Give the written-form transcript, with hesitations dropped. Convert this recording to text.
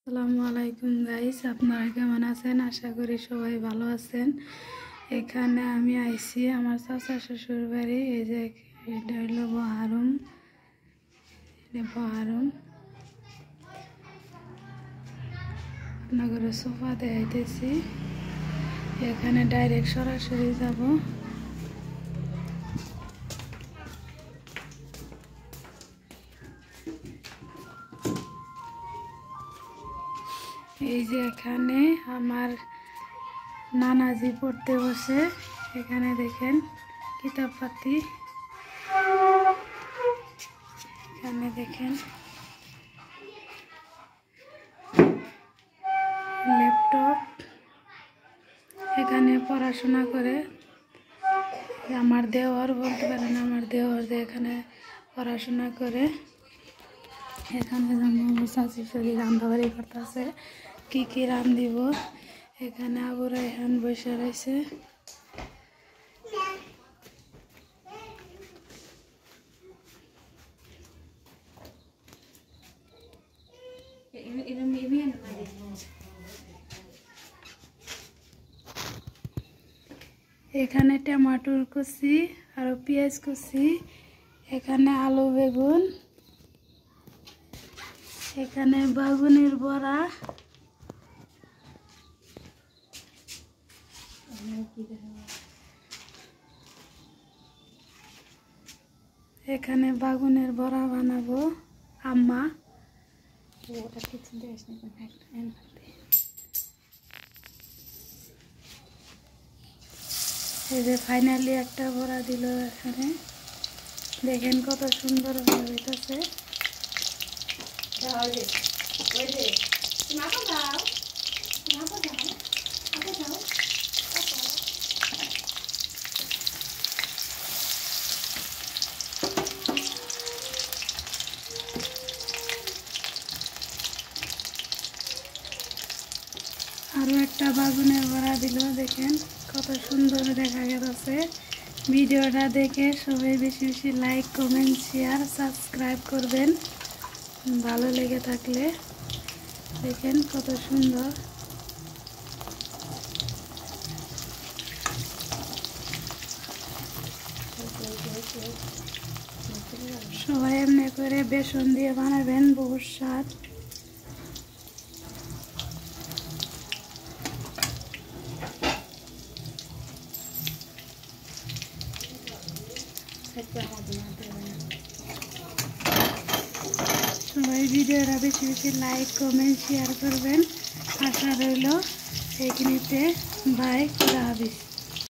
আসসালামু আলাইকুম গাইস, আপনারা কেমন আছেন? আশা করি সবাই ভালো আছেন। এখানে আমি আইছি আমার চাচা শ্বশুর বাড়ি। এই যে এটা হলো বহারুম, আপনাদের সোফা দেখাইতেছি। এখানে ডাইরেক্ট সরাসরি যাব। এই যে এখানে আমার নানাজি পড়তে বসে। এখানে দেখেন কিতাবপাতি, এখানে দেখেন ল্যাপটপ, এখানে পড়াশোনা করে। আমার দেওর বলতে পারেন, আমার দেওর যে এখানে পড়াশোনা করে। এখানে চাচি শরীর রান্নাবাড়ি করতেছে, কি কি রান্ধিব। এখানে আবু রায়হান বসে রয়েছে। এখানে টমাটোর কুচি আর পেঁয়াজ কুচি, এখানে আলু বেগুন, এখানে বেগুনের বড়া, এখানে বেগুনের বড়া বানাবো আম্মা। এই যে ফাইনালি একটা বড়া দিল। এখানে দেখেন কত সুন্দর হইতেছে। আরো একটা বাগুনের বড়া দিল, দেখেন কত সুন্দর দেখা গেছে। ভিডিওটা দেখে সবাই বেশি বেশি লাইক, কমেন্ট, শেয়ার, সাবস্ক্রাইব করবেন ভালো লেগে থাকলে। দেখেন কত সুন্দর। সবাই এমনি করে বেসন দিয়ে বানাবেন, বহুত স্বাদ। সবাই ভিডিওটা বেশি বেশি লাইক, কমেন্ট, শেয়ার করবেন। আশা রইল। এইখানেতে বাই, খুদা হাফেজ।